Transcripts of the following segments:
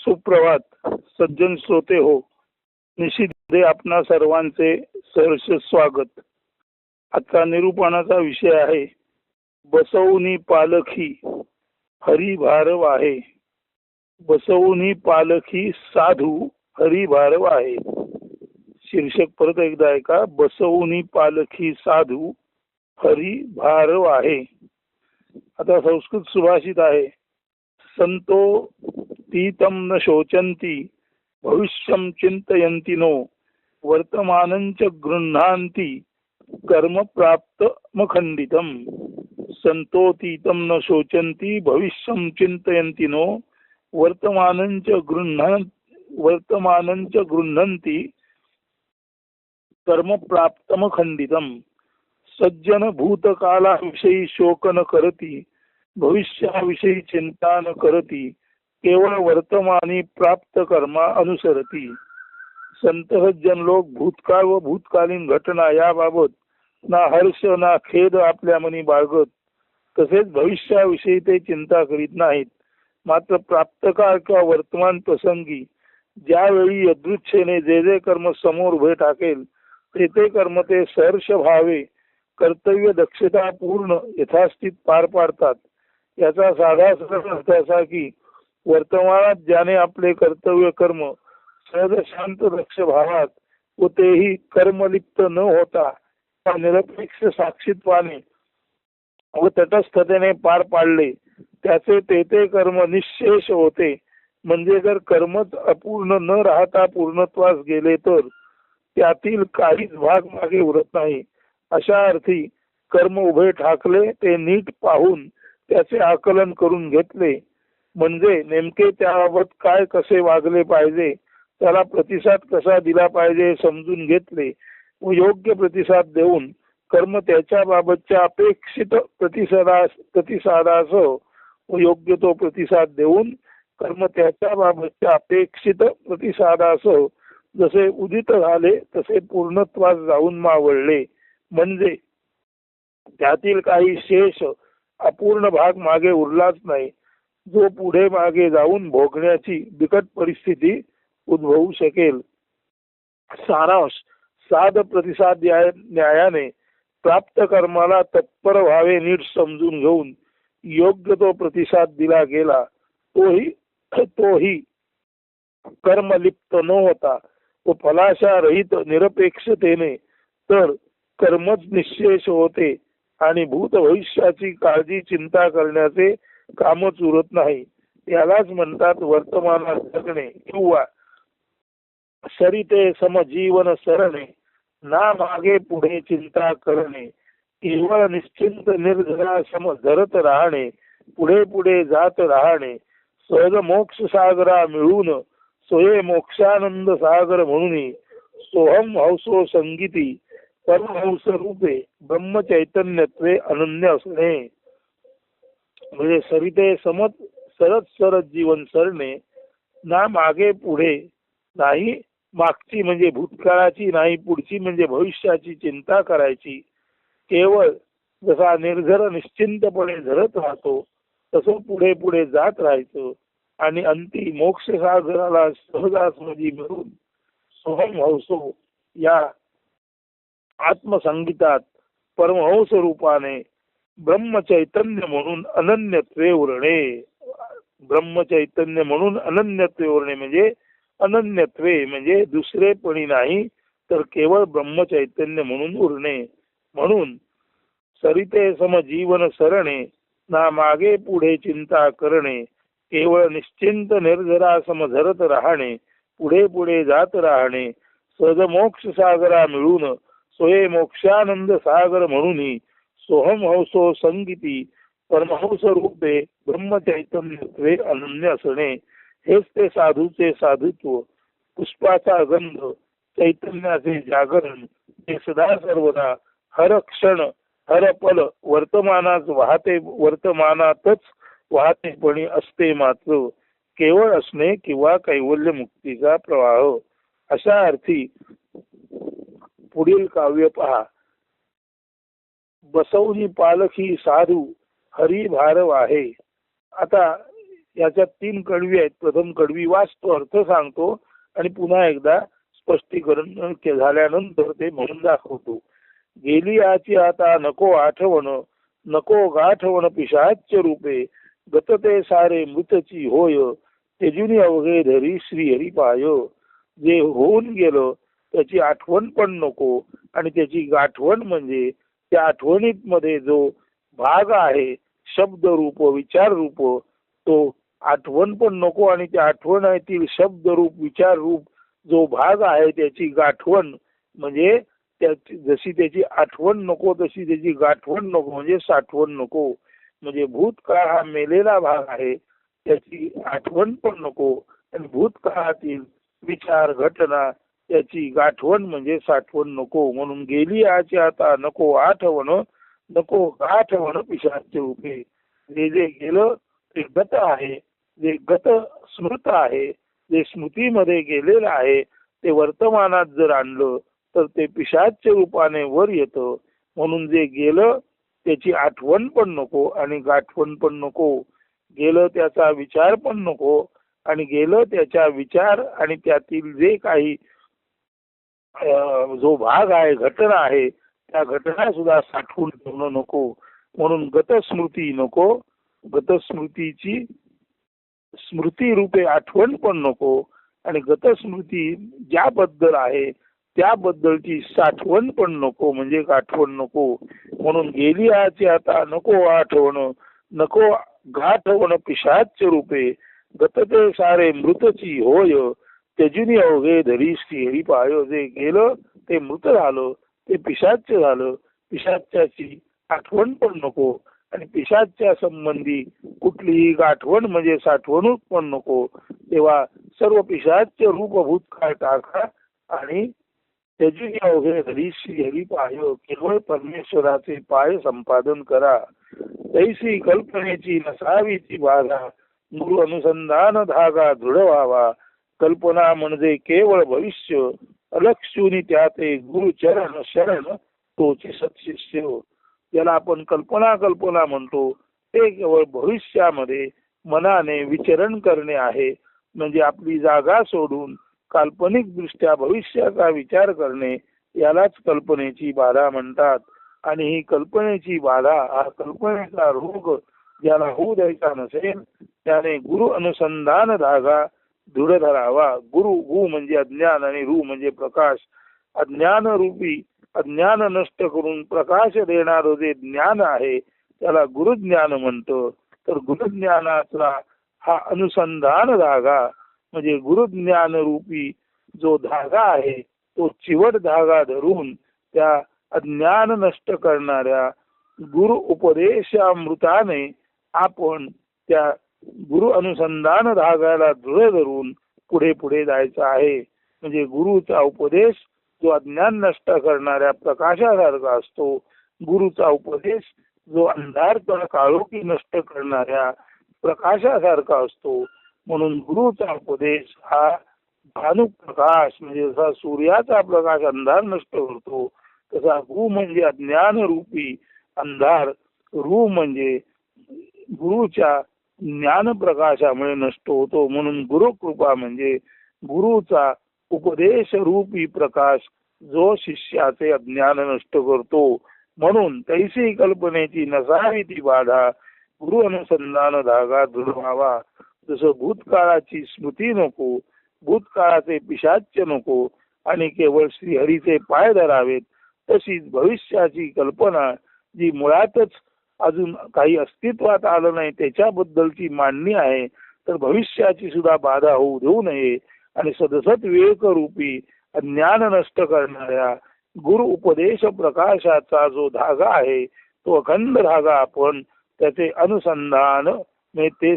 सुप्रभात सज्जन श्रोते हो. निशिते आपणा सर्वांचे सहर्ष स्वागत. आजचा निरूपणाचा विषय आहे बसवुनी पालखी हरी भारव आहे. बसवुनी पालखी साधू हरी भारव आहे. शीर्षक परत एकदा ऐका. बसवुनी पालखी साधू हरी भारव आहे. आता संस्कृत सुभाषित आहे, संतो तीतम न शोचंती भविष्यं चिंतयन्ति नो वर्तमानंच गृह्णान्ति कर्म प्राप्त मखंडितम. संतोतीतम न शोचंती भविष्यं चिंतयन्ति नो वर्तमानंच गृह्णन्ति कर्म प्राप्तम खंडितम. सज्जन भूतकालाविषयी शोक न करती भविष्याविषयी चिंता न करती केवळ वर्तमानी प्राप्त कर्मा अनुसरती. संत सज्जन लोक भूतकाळ व भूतकालीन घटना याबाबत ना हर्ष ना खेद आपल्या मनी बाळगत, तसेच भविष्याविषयी ते चिंता करीत नाहीत. मात्र प्राप्तकाळ किंवा वर्तमान प्रसंगी ज्यावेळी यदृच्छेने जे जे कर्म समोर उभे टाकेल ते कर्म ते सहर्ष भावे कर्तव्य दक्षता पूर्ण यथास्थित पार पाडतात. याचा साधा सरळ अर्थ असा की वर्तमानात ज्याने आपले कर्तव्य कर्म सहज शांत दक्ष भावात व तेही कर्मलिप्त न होता निरपेक्ष साक्षीत्वाने व तटस्थतेने पार पाडले, त्याचे ते कर्म निःशेष होते. म्हणजे जर कर्मच अपूर्ण न राहता पूर्णत्वास गेले तर त्यातील काहीच भाग मागे उरत नाही. अशा अर्थी कर्म उभे ठाकले ते नीट पाहून त्याचे आकलन करून घेतले, म्हणजे नेमके त्याबाबत काय कसे वागले पाहिजे, त्याला प्रतिसाद कसा दिला पाहिजे समजून घेतले व योग्य प्रतिसाद देऊन कर्म त्याच्या बाबतच्या अपेक्षित प्रतिसादासह व योग्य तो प्रतिसाद देऊन कर्म त्याच्या बाबतच्या अपेक्षित प्रतिसादासह जसे उदित झाले तसे पूर्णत्वास जाऊन मावळले. म्हणजे त्यातील काही शेष अपूर्ण भाग मागे उरलाच नाही, जो पुढे मागे जाऊन भोगण्याची बिकट परिस्थिती उद्भवू शकेल. सारांश साध प्रतिसाद न्यायाने प्राप्त कर्माला तत्पर व्हावे नीट समजून घेऊन योग्य तो प्रतिसाद दिला गेला, तोही कर्मलिप्त न होता व फलाशा रहित निरपेक्षतेने, तर कर्मच निःशेष होते आणि भूत भविष्याची काळजी चिंता करण्याचे कामच उरत नाही. यालाच म्हणतात वर्तमानात जगणे किंवा सरिते समजीवन सरणे, ना मागे पुढे चिंता करणे, केवळ निश्चिंत निर्जरा सम धरत राहणे, पुढे पुढे जात राहणे, सहज मोक्ष सागरा मिळून सोये मोक्षानंद सागर म्हणून सोहम हौसो संगीती परमहंस रूपे ब्रह्म चैतन्यत्वे अनन्य असणे. म्हणजे सरिते समत सरत जीवन सरणे, ना मागे पुढे नाही, मागची म्हणजे भूतकाळाची नाही, पुढची म्हणजे भविष्याची चिंता करायची. केवळ जसा निर्झर निश्चिंतपणे धरत राहतो तसं पुढे पुढे जात राहायचं आणि अंती मोक्ष सागराला सहजासहजी मिळून सोहम हौसो या आत्मसंगीतात परमहंस रूपाने ब्रह्मचैतन्य म्हणून अनन्यत्वे उरणे. ब्रह्मचैतन्य म्हणून अनन्यत्वे उरणे म्हणजे अनन्यत्वे म्हणजे दुसरेपणी नाही, तर केवळ ब्रह्मचैतन्य म्हणून उरणे. म्हणून सरिते सम जीवन सरणे, ना मागे पुढे चिंता करणे, केवळ निश्चिंत निर्जरा सम धरत राहणे, पुढे पुढे जात राहणे, सहज मोक्ष सागरा मिळून सोये मोक्षानंद सागर म्हणून सोहम हौसो संगीती परमहंस रूपे ब्रह्मचैतन्यत्वे अनन्य असणे. हेच ते साधूचे साधुत्व, पुष्पाचा गंध, चैतन्याचे जागरण, ते सदा सर्वदा हर क्षण हर पल वर्तमानातच वाहतेपणी असते, मात्र केवळ असणे किंवा कैवल्य मुक्तीचा प्रवाह. अशा अर्थी पुढील काव्य पहा. बसवनी पालखी साधू हरी भारव आहे. आता याच्यात 3 कडवी आहेत. प्रथम कडवी वाचतो, अर्थ सांगतो आणि पुन्हा एकदा स्पष्टीकरण झाल्यानंतर ते म्हणून दाखवतो. गेली आची आता नको आठवण, नको गाठवण पिशाच्य रूपे, गत ते सारे मृतची होय, तेजुनी अवघे धरी श्रीहरी पाय. जे होऊन गेलं त्याची आठवण पण नको आणि त्याची गाठवण म्हणजे त्या आठवणीत मध्ये जो भाग आहे शब्द रूप विचार रूप, तो आठवण पण नको आणि त्या आठवणीतील शब्द रूप विचार रूप जो भाग आहे त्याची गाठवण म्हणजे जशी त्याची आठवण नको तशी त्याची गाठवण नको म्हणजे साठवण नको. म्हणजे भूतकाळ हा मेलेला भाग आहे त्याची आठवण पण नको आणि भूतकाळातील विचार घटना त्याची गाठवण म्हणजे साठवण नको. म्हणून गेली आची आता नको आठवण, नको गाठवण पिशाच्य रूपे. जे गेलं ते गत आहे, जे गत स्मृत आहे, जे स्मृतीमध्ये गेलेलं आहे ते वर्तमानात जर आणलं तर ते पिशाच्य रूपाने वर येतं. म्हणून जे गेलं त्याची आठवण पण नको आणि गाठवण पण नको. गेलं त्याचा विचार पण नको आणि गेलं त्याच्या विचार आणि त्यातील जे काही जो भाग आहे घटना आहे त्या घटना सुद्धा साठवून ठेवणं नको. म्हणून गतस्मृती नको, गतस्मृतीची स्मृती रूपे आठवण पण नको आणि गतस्मृती ज्याबद्दल आहे त्याबद्दलची साठवण पण नको म्हणजे आठवण नको. म्हणून गेली आची आता नको आठवण, नको गाठवण पिशाच्य रूपे, गतते सारे मृतची होय, तेजुनी अवघे धरी श्रीहरी पाय. जे गेलं ते मृत झालं, ते पिशाच्य झालं, पिशाच्याची आठवण पण नको आणि पिशाच्या संबंधी कुठलीही गाठवण म्हणजे साठवणूक पण नको. तेव्हा सर्व पिशाच्य रूप भूतकाळ टाका आणि तेजुनी अवघे धरी श्रीहरी पाय. केवळ परमेश्वराचे पाय संपादन करा. तैसी कल्पनेची नसावी ती बाधा, गुरु अनुसंधान धागा दृढ व्हावा. कल्पना म्हणजे केवळ भविष्य, अलक्षुनी त्याते गुरु चरण शरण तोची सत्शिष्य. ज्याला आपण कल्पना म्हणतो ते केवळ भविष्यामध्ये मनाने विचरण करणे आहे. म्हणजे आपली जागा सोडून काल्पनिक दृष्ट्या भविष्याचा विचार करणे यालाच कल्पनेची बाधा म्हणतात. आणि ही कल्पनेची बाधा हा कल्पनेचा रोग ज्याला होऊ द्यायचा नसेल त्याने गुरु अनुसंधान धागा दृढ धरावा. गु म्हणजे अज्ञान आणि रु म्हणजे प्रकाश. अज्ञान रूपी अज्ञान नष्ट करून प्रकाश देणारं जे ज्ञान आहे त्याला गुरुज्ञान म्हणतं. तर गुरुज्ञानाचा हा अनुसंधान धागा म्हणजे गुरुज्ञान रूपी जो धागा आहे तो चिवट धागा धरून त्या अज्ञान नष्ट करणाऱ्या गुरु उपदेशामृताने आपण त्या गुरु अनुसंधान धागाला दृढ धरून पुढे पुढे जायचं आहे. म्हणजे गुरुचा उपदेश जो अज्ञान नष्ट करणाऱ्या प्रकाशासारखा असतो, गुरुचा उपदेश जो अंधार काळोखी नष्ट करणाऱ्या प्रकाशासारखा असतो. म्हणून गुरुचा उपदेश हा भानुप्रकाश म्हणजे जसा सूर्याचा प्रकाश अंधार नष्ट करतो तसा गु म्हणजे अज्ञान रूपी अंधार, रु म्हणजे गुरुच्या ज्ञान प्रकाशामुळे नष्ट होतो. म्हणून गुरुकृपा म्हणजे गुरुचा उपदेश रूपी प्रकाश जो शिष्याचे अज्ञान नष्ट करतो. म्हणून तैसी कल्पनेची नसावी ती बाधा, गुरु अनुसंधान धागा दृढ व्हावा. जसं भूतकाळाची स्मृती नको, भूतकाळाचे पिशाच्य नको आणि केवळ श्रीहरीचे पाय धरावेत, तशीच भविष्याची कल्पना जी मुळातच अजून काही अस्तित्वात आलं नाही त्याच्याबद्दलची मांडणी आहे तर भविष्याची सुद्धा बाधा होऊ देऊ नये. आणि सदसत विवेक रूपी ज्ञान नष्ट करणाऱ्या गुरु उपदेश प्रकाशाचा जो धागा आहे तो अखंड धागा आपण त्याचे अनुसंधान म्हणजे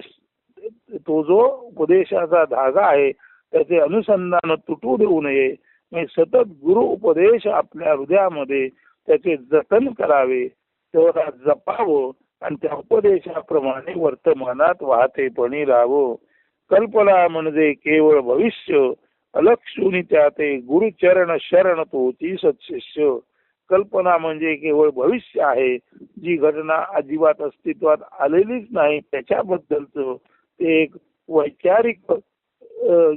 तो जो उपदेशाचा धागा आहे त्याचे अनुसंधान तुटू देऊ नये. म्हणजे सतत गुरु उपदेश आपल्या हृदयामध्ये त्याचे जतन करावे, तेवढा जपावं आणि त्या उपदेशाप्रमाणे वर्तमानात वाहतेपणी राहावं. कल्पना म्हणजे केवळ भविष्य, अलक्षुनी त्याते गुरुचरण शरण तोची सत्शिष्य. कल्पना म्हणजे केवळ भविष्य आहे, जी घटना अजिबात अस्तित्वात आलेलीच नाही त्याच्याबद्दलच ते एक वैचारिक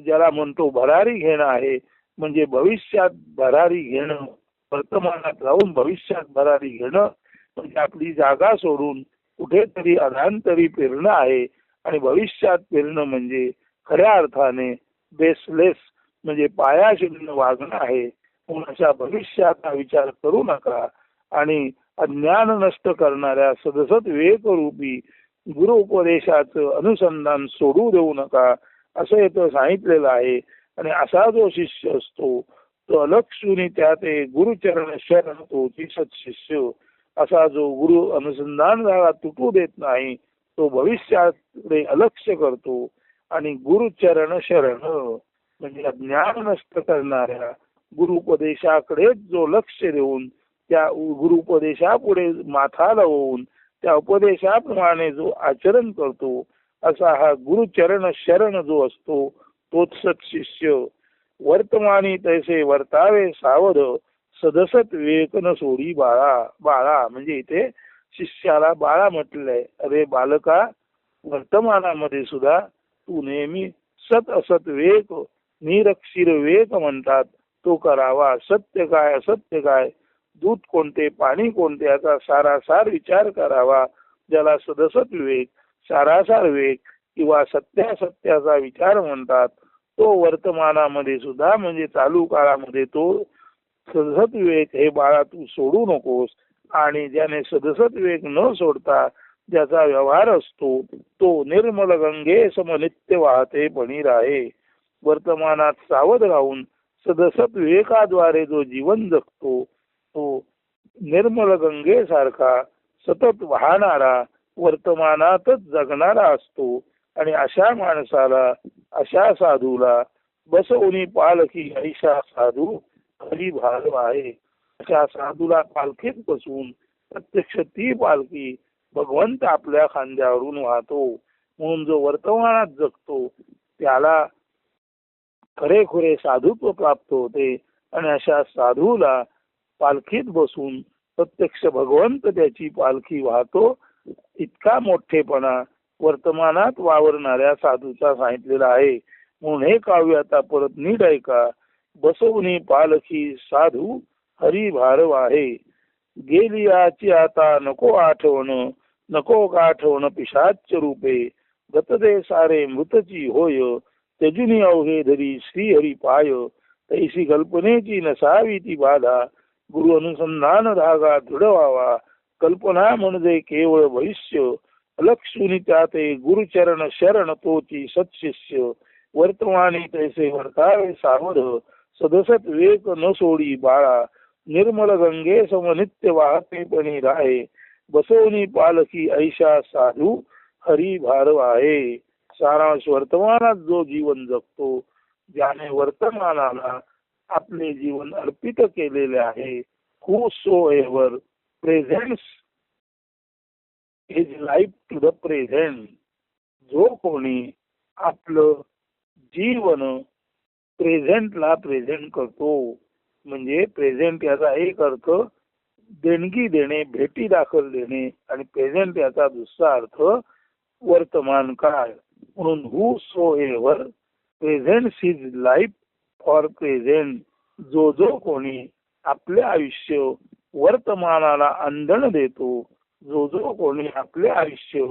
ज्याला म्हणतो भरारी घेणं आहे. म्हणजे भविष्यात भरारी घेणं, वर्तमानात राहून भविष्यात भरारी घेणं म्हणजे आपली जागा सोडून कुठेतरी अधांतरी फिरणं आहे. आणि भविष्यात फिरणं म्हणजे खऱ्या अर्थाने बेसलेस म्हणजे पायाशून्य वागणं आहे. म्हणून अशा भविष्याचा विचार करू नका आणि अज्ञान नष्ट करणाऱ्या सदसत विवेक रूपी गुरु उपदेशाचं अनुसंधान सोडू देऊ नका असं इथं सांगितलेलं आहे. आणि असा जो शिष्य असतो तो अलक्षुनी त्यात गुरुचरण शरण तोची सत्शिष्य. असा जो गुरु अनुसंधान झाला तुटू देत नाही तो भविष्याकडे अलक्ष करतो. आणि गुरुचरण शरण म्हणजे ज्ञान नष्ट करणाऱ्या गुरुपदेशाकडेच जो लक्ष देऊन त्या गुरुपदेशापुढे माथा लावून त्या उपदेशाप्रमाणे जो आचरण करतो असा हा गुरुचरण शरण जो असतो तोच सत्शिष्य. वर्तमानी तैसे वर्तावे सावध सदसत विवेक न सोडी बाळा. बाळा म्हणजे इथे शिष्याला बाळा म्हटलंय. अरे बालका, वर्तमानामध्ये सुद्धा तू नेहमी सत असत विवेक निरक्षीर विवेक म्हणतात तो करावा. सत्य काय असत्य काय, दूध कोणते पाणी कोणते याचा सारासार विचार करावा. ज्याला सदसत विवेक सारासार विवेक किंवा सत्यासत्याचा विचार म्हणतात तो वर्तमानामध्ये सुद्धा म्हणजे चालू काळामध्ये तो सदसत विवेक हे बाळा तू सोडू नकोस. आणि ज्याने सदसत विवेक न सोडता ज्याचा व्यवहार असतो तो निर्मल गंगे समनित्य वाहते पणी राहे. वर्तमानात सावध राहून सदसत विवेकाद्वारे जो जीवन जगतो तो निर्मल गंगेसारखा सतत वाहणारा वर्तमानातच जगणारा असतो. आणि अशा माणसाला अशा साधूला बसवणी पालखी ऐशा साधू हरी भाव आहे. अशा साधूला पालखीत बसवून प्रत्यक्ष ती पालखी भगवंत आपल्या खांद्यावरून वाहतो. म्हणून जो वर्तमानात जगतो त्याला खरेखुरे साधुत्व प्राप्त होते. आणि अशा साधूला पालखीत बसून प्रत्यक्ष भगवंत त्याची पालखी वाहतो. इतका मोठेपणा वर्तमानात वावरणाऱ्या साधूचा सांगितलेला आहे. म्हणून हे काव्य आता परत नीट ऐका. बसवणी पालखी साधू हरी भारव आहे. गेली आची आता नको आठवण, नको आठवण पिशाच रूपे. गतदे सारे मृतची होय, त्यजुनी अवघे धरी श्रीहरी पाय. तैसी कल्पनेची नसावी ती बाधा, गुरु अनुसंधान धागा दृढ व्हावा. कल्पना म्हणजे केवळ भविष्य, अलक्षुनी त्याते गुरुचरण शरण तोची सत्शिष्य. वर्तमानी तैसे वर्तावे सावध सदसत विवेक न सोडी बाळा. निर्मल गंगे समनित्य वाहते पणी राहे. बसवणी पालखी ऐशा साधू हरी भारव आहे. सारांश वर्तमानात जो जीवन जगतो ज्याने वर्तमानाला आपले जीवन अर्पित केलेले आहे. Whosoever presents his life to the present. जो कोणी आपलं जीवन प्रेझेंटला प्रेझेंट करतो म्हणजे प्रेझेंट याचा एक अर्थ देणगी देणे, भेटी दाखल देणे. आणि प्रेझेंट याचा दुसरा अर्थ वर्तमान काळ. म्हणून whosoever presents his life for present. जो जो कोणी आपले आयुष्य वर्तमानाला अंधण देतो, जो जो कोणी आपले आयुष्य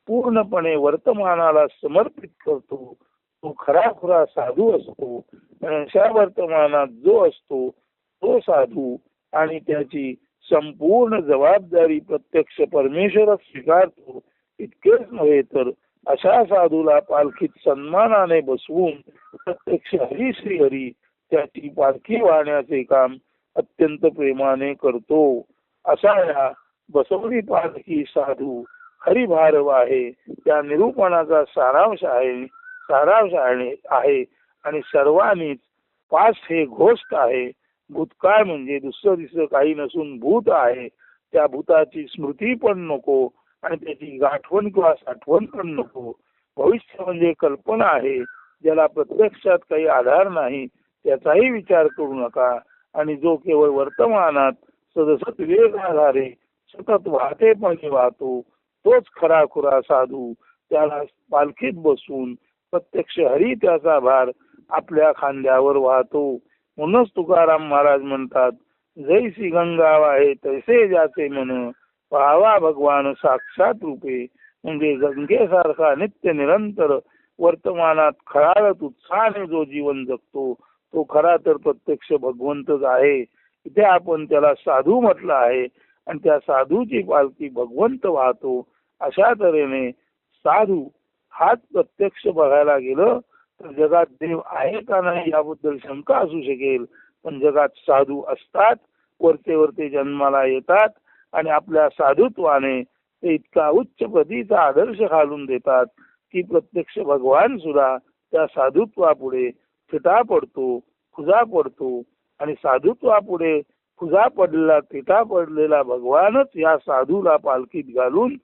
पूर्णपणे वर्तमानाला समर्पित करतो तो खराखुरा साधू असतो. आणि अशा वर्तमानात जो असतो तो साधू आणि त्याची संपूर्ण जबाबदारी प्रत्यक्ष परमेश्वरच स्वीकारतो. इतकेच नव्हे तर अशा साधूला पालखीत सन्मानाने बसवून प्रत्यक्ष हरी श्री हरी त्याची पालखी वाहण्याचे काम अत्यंत प्रेमाने करतो. असा या बसवणी पालखी साधू हरिभारव आहे त्या निरूपणाचा सारांश आहे. आणि सर्वांनीच पास्ट हे घोस्ट आहे. भूतकाळ म्हणजे दुसरं काही नसून भूत आहे. त्या भूताची स्मृती पण नको आणि त्याची गाठवण किंवा साठवण पण नको. भविष्य म्हणजे कल्पना आहे ज्याला प्रत्यक्षात काही आधार नाही त्याचाही विचार करू नका. आणि जो केवळ वर्तमानात सदसत विवेक आधारे सतत वाहतेपणे वाहतो तोच खराखुरा साधू त्याला पालखीत बसून प्रत्यक्ष हरी त्याचा भार आपल्या खांद्यावर वाहतो. म्हणूनच तुकाराम महाराज म्हणतात, जैसी गंगा वाहे तैसे ज्याचे मन, पाहावा भगवान साक्षात रूपे. म्हणजे गंगेसारखा नित्य निरंतर वर्तमानात खळाळत उत्साहाने जो जीवन जगतो तो खरा तर प्रत्यक्ष भगवंतच आहे. इथे आपण त्याला साधू म्हटलं आहे आणि त्या साधूची पालखी भगवंत वाहतो. अशा तऱ्हेने साधू हाच प्रत्यक्ष बघायला गेलं तर जगात देव आहे का नाही याबद्दल शंका असू शकेल, पण जगात साधू असतात, वरचे वरते जन्माला येतात आणि आपल्या साधुत्वाने ते इतका उच्च पदीचा आदर्श घालून देतात की प्रत्यक्ष भगवान सुद्धा त्या साधुत्वापुढे फिटा पडतो, खुजा पडतो. आणि साधुत्वापुढे खुजा पडलेला, फिटा पडलेला भगवानच या साधूला पालखीत घालून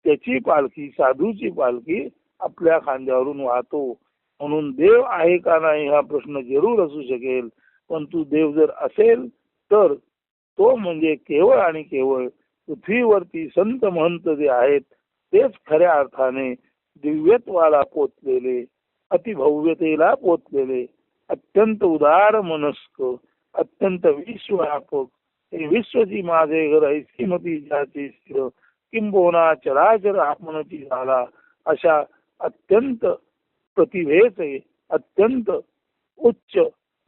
त्याची पालखी, साधूची पालखी आपल्या खांद्यावरून वाहतो. म्हणून देव आहे का नाही हा प्रश्न जरूर असू शकेल, परंतु देव जर असेल तर तो म्हणजे केवळ आणि केवळ पृथ्वीवरती संत महंत जे आहेत तेच खऱ्या अर्थाने दिव्यत्वाला पोचलेले, अतिभव्यतेला पोचलेले, अत्यंत उदार मनस्क, अत्यंत विश्वव्यापक, हे विश्वची माझे घर ऐसी मती ज्याची स्थिर, किंबहुना चराचर आपणची झाला, अशा अत्यंत प्रतिभेचे, अत्यंत उच्च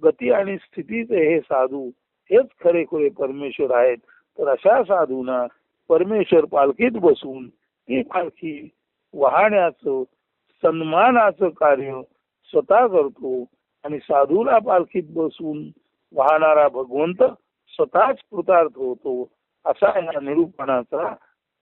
गती आणि स्थितीचे हे साधू हेच खरेखुरे परमेश्वर आहेत. तर अशा साधूंना परमेश्वर पालखीत बसून ती पालखी वाहण्याचं सन्मानाचं कार्य स्वतः करतो आणि साधूला पालखीत बसून वाहणारा भगवंत स्वतःच कृतार्थ होतो. असा या निरूपणाचा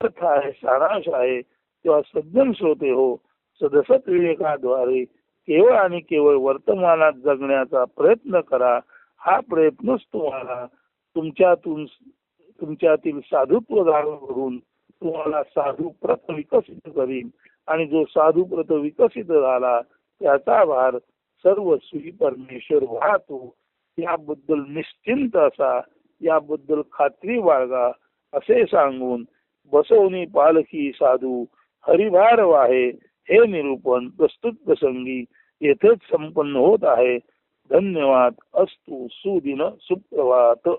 अर्थ आहे, सारांश आहे. तेव्हा सज्जन श्रोते हो, सदसत विवेकाद्वारे केवळ आणि केवळ वर्तमानात जगण्याचा प्रयत्न करा. हा प्रयत्नच तुम्हाला तुमच्यातील साधुत्व जाणून करून तुम्हाला साधू प्रत विकसित करीन आणि जो साधू प्रत विकसित झाला त्याचा भार सर्वस्वी परमेश्वर वाहतो. याबद्दल निश्चिंत असा, याबद्दल खात्री बाळगा असे सांगून बसवणी पालखी साधू हरिभार वाहे हे निरूपण प्रस्तुत प्रसंगी येथेच संपन्न होत आहे. धन्यवाद. अस्तु. सुदिन सुप्रभात.